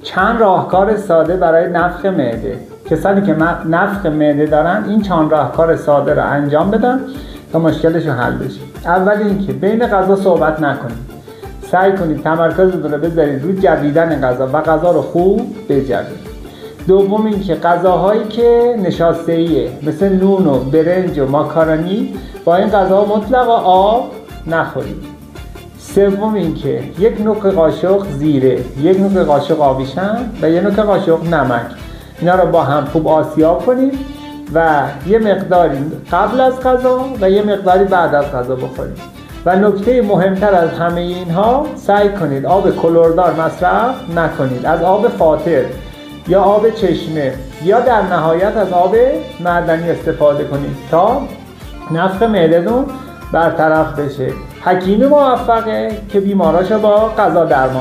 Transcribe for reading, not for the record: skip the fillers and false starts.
چند راهکار ساده برای نفخ معده. کسانی که نفخ معده دارن این چند راهکار ساده رو انجام بدن تا مشکلشون حل بشه. اول اینکه بین غذا صحبت نکنید. سعی کنید تمرکزتون رو بذارید روی جویدن غذا و غذا رو خوب بجوید. دوم اینکه غذاهایی که نشاسته‌ایه مثل نون و برنج و ماکارونی با این غذاها مطلقا آب نخورید. سوم اینکه یک نوک قاشق زیره، یک نوک قاشق آبیشم و یک نوک قاشق نمک، اینا رو با هم خوب آسیاب کنید و یه مقداری قبل از غذا و یه مقداری بعد از غذا بخورید. و نکته مهمتر از همه اینها، سعی کنید آب کلردار مصرف نکنید. از آب فاتر یا آب چشمه یا در نهایت از آب معدنی استفاده کنید تا نفخ معده‌تون برطرف بشه. حکیم موفقه که بیماراشو با غذا درمان